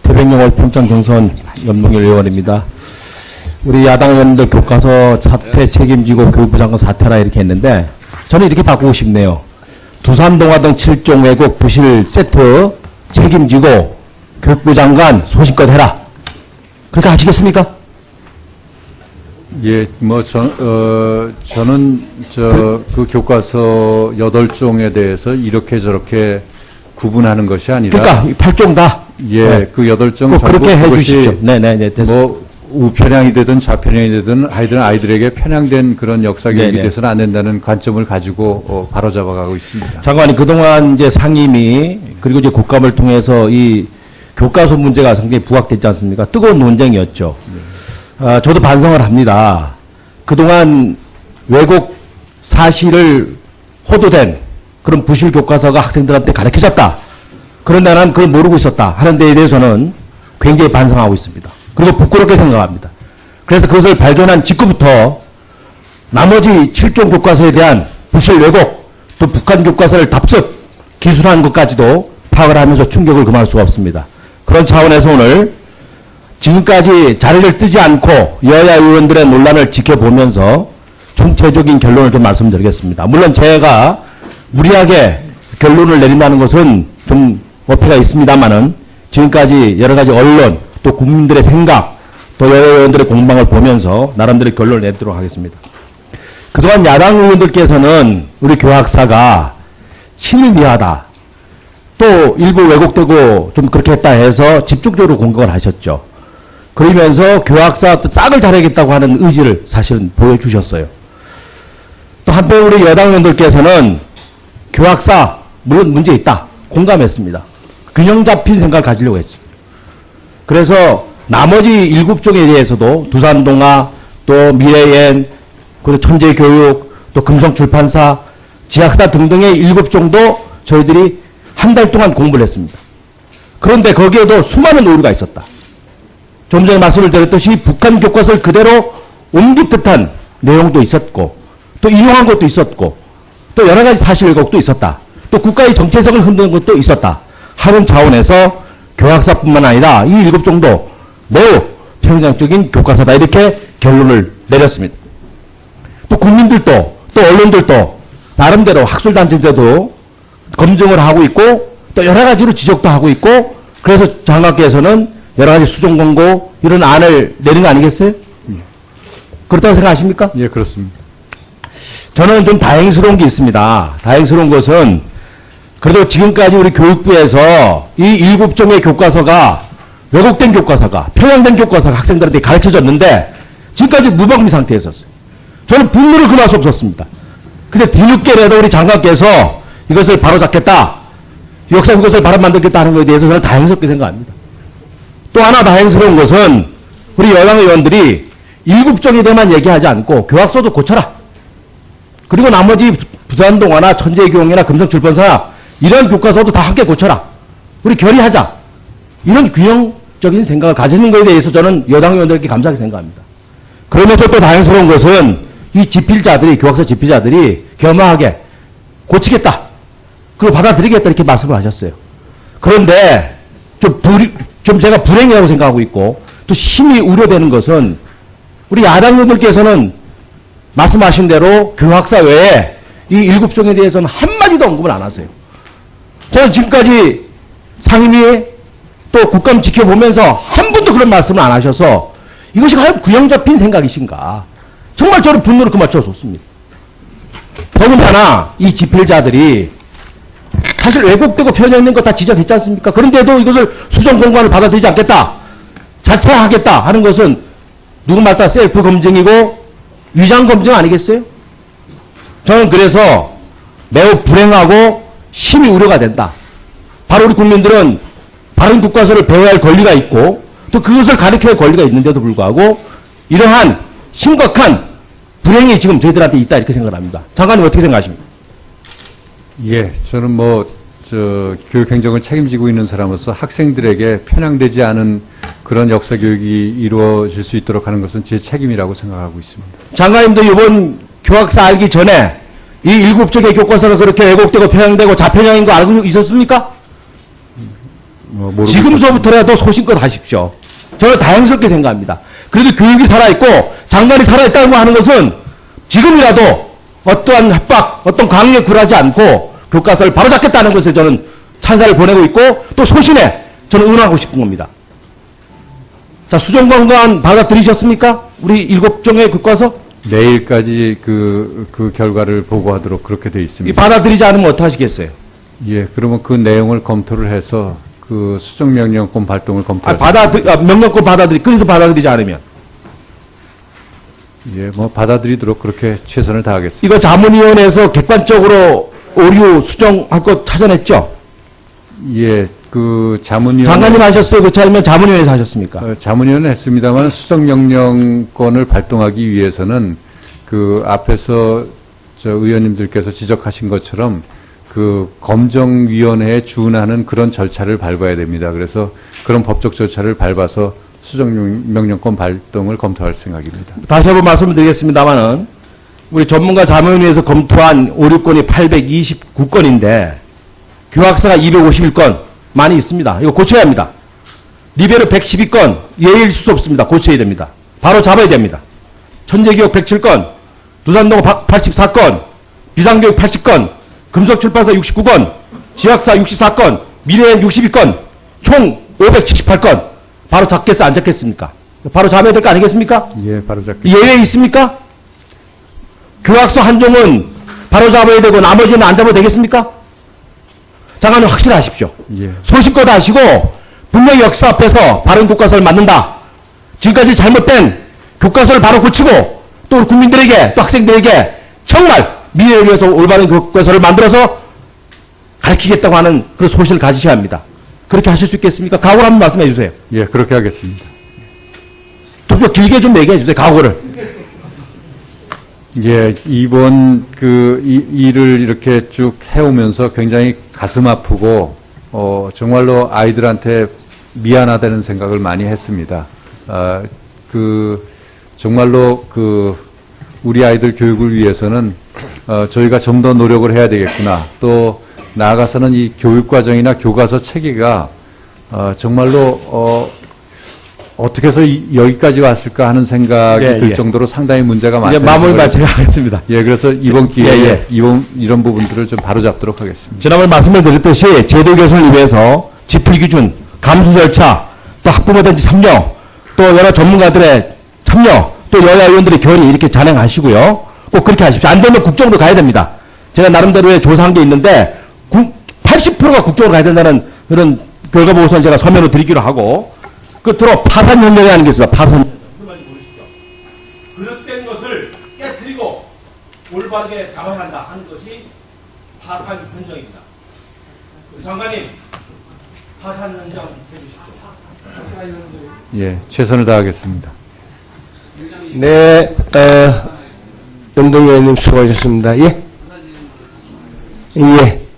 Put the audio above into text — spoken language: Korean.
태백영월 평창경선 연봉일 의원입니다. 우리 야당 의원들 교과서 사퇴 책임지고 교육부 장관 사퇴라 이렇게 했는데 저는 이렇게 바꾸고 싶네요. 두산동화 등 7종 왜곡 부실 세트 책임지고 교육부 장관 소신껏 해라. 그렇게 하시겠습니까? 예, 저는 그 교과서 8종에 대해서 이렇게 저렇게 구분하는 것이 아니라. 그러니까 8종 다. 예, 네. 그 8종 꼭 그렇게 해 주십시오. 네네네. 우편향이 되든 좌편향이 되든 아이들에게 편향된 그런 역사 교육이 네네. 돼서는 안 된다는 관점을 가지고 바로잡아가고 있습니다. 장관님, 그동안 이제 상임위 그리고 이제 국감을 통해서 이 교과서 문제가 상당히 부각됐지 않습니까? 뜨거운 논쟁이었죠. 저도 반성을 합니다. 그동안 왜곡 사실을 호도된 그런 부실 교과서가 학생들한테 가르쳐졌다. 그런데 난 그걸 모르고 있었다 하는 데에 대해서는 굉장히 반성하고 있습니다. 그리고 부끄럽게 생각합니다. 그래서 그것을 발견한 직후부터 나머지 7종 교과서에 대한 부실 왜곡, 또 북한 교과서를 답습, 기술하는 것까지도 파악을 하면서 충격을 금할 수가 없습니다. 그런 차원에서 오늘 지금까지 자리를 뜨지 않고 여야 의원들의 논란을 지켜보면서 총체적인 결론을 좀 말씀드리겠습니다. 물론 제가 무리하게 결론을 내린다는 것은 좀 어폐가 있습니다만은 지금까지 여러 가지 언론 또 국민들의 생각 또 여야 의원들의 공방을 보면서 나름대로 결론을 내도록 하겠습니다. 그동안 야당 의원들께서는 우리 교학사가 친일미하다 또 일부 왜곡되고 좀 그렇게 했다 해서 집중적으로 공격을 하셨죠. 그러면서 교학사 싹을 자르겠다고 하는 의지를 사실은 보여주셨어요. 또 한편 우리 여당 의원들께서는 교학사 물론 문제 있다 공감했습니다. 균형 잡힌 생각을 가지려고 했습니다. 그래서 나머지 7종에 대해서도 두산동화 또 미래엔 그리고 천재교육 또 금성출판사 지학사 등등의 7종도 저희들이 한 달 동안 공부를 했습니다. 그런데 거기에도 수많은 오류가 있었다. 좀 전에 말씀을 드렸듯이 북한 교과서를 그대로 옮긴 듯한 내용도 있었고 또 인용한 것도 있었고 또 여러 가지 사실 왜곡도 있었다. 또 국가의 정체성을 흔드는 것도 있었다. 하는 차원에서 교학사뿐만 아니라 이 7종도 매우 편향적인 교과서다 이렇게 결론을 내렸습니다. 또 국민들도 또 언론들도 나름대로 학술단체들도 검증을 하고 있고 또 여러 가지로 지적도 하고 있고 그래서 장관께서는 여러 가지 수정 권고 이런 안을 내린 거 아니겠어요? 그렇다고 생각하십니까? 예, 그렇습니다. 저는 좀 다행스러운 게 있습니다. 다행스러운 것은 그래도 지금까지 우리 교육부에서 이 7종의 교과서가 왜곡된 교과서가 편향된 교과서가 학생들한테 가르쳐졌는데 지금까지 무방비 상태에 있었어요. 저는 분노를 금할 수 없었습니다. 근데 뒤늦게라도 우리 장관께서 이것을 바로잡겠다. 역사 그것을 바로 만들겠다 하는 것에 대해서 저는 다행스럽게 생각합니다. 또 하나 다행스러운 것은 우리 여당 의원들이 7종에 대해만 얘기하지 않고 교학서도 고쳐라. 그리고 나머지 부산동화나 천재교육이나 금성출판사 이런 교과서도 다 함께 고쳐라. 우리 결의하자. 이런 균형적인 생각을 가지는 것에 대해서 저는 여당 의원들께 감사하게 생각합니다. 그러면서 또 다행스러운 것은 이 집필자들이 교학서 집필자들이 겸허하게 고치겠다. 그걸 받아들이겠다 이렇게 말씀을 하셨어요. 그런데 좀 제가 불행이라고 생각하고 있고 또 심히 우려되는 것은 우리 야당 의원들께서는 말씀하신 대로 교학사 외에 이 7종에 대해서는 한마디도 언급을 안 하세요. 저는 지금까지 상임위에 또 국감 지켜보면서 한 번도 그런 말씀을 안 하셔서 이것이 과연 균형 잡힌 생각이신가. 정말 저를 분노를 그맞춰 줬습니다. 더군다나 이 집필자들이 사실 왜곡되고 편향된 거 다 지적했지 않습니까? 그런데도 이것을 수정 공고안을 받아들이지 않겠다. 자체하겠다 하는 것은 누구 말 따라 셀프 검증이고 위장 검증 아니겠어요? 저는 그래서 매우 불행하고 심히 우려가 된다. 바로 우리 국민들은 바른 교과서를 배워야 할 권리가 있고 또 그것을 가르쳐야 할 권리가 있는데도 불구하고 이러한 심각한 불행이 지금 저희들한테 있다 이렇게 생각합니다. 장관님 어떻게 생각하십니까? 예, 저는 교육행정을 책임지고 있는 사람으로서 학생들에게 편향되지 않은 그런 역사 교육이 이루어질 수 있도록 하는 것은 제 책임이라고 생각하고 있습니다. 장관님도 이번 교학사 알기 전에 이 7종의 교과서가 그렇게 왜곡되고 편향되고 자편향인 거 알고 있었습니까? 모르고 지금서부터라도 소신껏 하십시오. 저는 다행스럽게 생각합니다. 그래도 교육이 살아있고 장관이 살아있다고 하는 것은 지금이라도 어떠한 협박, 어떤 강요에 굴하지 않고 교과서를 바로잡겠다는 것에 저는 찬사를 보내고 있고 또 소신에 저는 응원하고 싶은 겁니다. 자, 수정관관 받아들이셨습니까? 우리 7종의 교과서? 내일까지 그 결과를 보고하도록 그렇게 돼 이 있습니다. 받아들이지 않으면 어떡하시겠어요? 예, 그러면 그 내용을 검토를 해서 그 수정명령권 발동을 검토할 명령권 그래도 받아들이지 않으면. 예, 뭐 받아들이도록 그렇게 최선을 다하겠습니다. 이거 자문위원회에서 객관적으로 오류 수정할 것 찾아냈죠? 예, 그 자문위원 장관님 하셨어요? 그렇지 않으면 자문위원회에서 하셨습니까? 자문위원은 했습니다만 수정명령권을 발동하기 위해서는 그 앞에서 저 의원님들께서 지적하신 것처럼 그 검정위원회에 준하는 그런 절차를 밟아야 됩니다. 그래서 그런 법적 절차를 밟아서 수정명령권 발동을 검토할 생각입니다. 다시 한번 말씀을 드리겠습니다만은 우리 전문가 자문위에서 검토한 오류건이 829건인데 교학사가 251건 많이 있습니다. 이거 고쳐야 합니다. 리베로 112건 예일 수 없습니다. 고쳐야 됩니다. 바로 잡아야 됩니다. 천재기록 107건, 두산동 84건, 비상교육 80건, 금속출판사 69건, 지학사 64건, 미래엔 62건, 총 578건. 바로 잡겠어, 안 잡겠습니까? 바로 잡아야 될 거 아니겠습니까? 예, 바로 잡겠습니다. 예외 있습니까? 교학서 한 종은 바로 잡아야 되고 나머지는 안 잡아도 되겠습니까? 장관님 확실하십시오. 예. 소신껏 하시고 분명히 역사 앞에서 바른 교과서를 만든다. 지금까지 잘못된 교과서를 바로 고치고 또 우리 국민들에게 또 학생들에게 정말 미래를 위해서 올바른 교과서를 만들어서 가르치겠다고 하는 그런 소신을 가지셔야 합니다. 그렇게 하실 수 있겠습니까? 각오를 한번 말씀해 주세요. 예, 그렇게 하겠습니다. 좀 더 길게 좀 얘기해 주세요. 각오를. 예, 이번 일을 이렇게 쭉 해오면서 굉장히 가슴 아프고, 정말로 아이들한테 미안하다는 생각을 많이 했습니다. 정말로 우리 아이들 교육을 위해서는, 저희가 좀 더 노력을 해야 되겠구나. 또, 나아가서는 이 교육과정이나 교과서 체계가, 정말로, 어떻게 해서 여기까지 왔을까 하는 생각이 들 정도로 상당히 문제가 많다. 이제 마무리만 제가 하겠습니다. 예, 그래서 이번 기회에 이런 부분들을 좀 바로잡도록 하겠습니다. 지난번에 말씀을 드렸듯이 제도 개선을 위해서 지필 기준, 감수 절차, 또 학부모단체 참여, 또 여러 전문가들의 참여, 또 여야 의원들의 결의 이렇게 잔행하시고요. 꼭 그렇게 하십시오. 안 되면 국정으로 가야 됩니다. 제가 나름대로의 조사한 게 있는데 80%가 국정으로 가야 된다는 그런 결과 보고서는 제가 서면으로 드리기로 하고 끝으로 파산혁명이라는 게 있습니다. 파산. 그 말 모르시죠? 그릇된 것을 깨뜨리고 올바르게 잡아야 한다 하는 것이 파산혁명입니다. 장관님, 파산혁명 해주십시오. 예, 최선을 다하겠습니다. 네, 연동위원님 수고하셨습니다. 예? 예.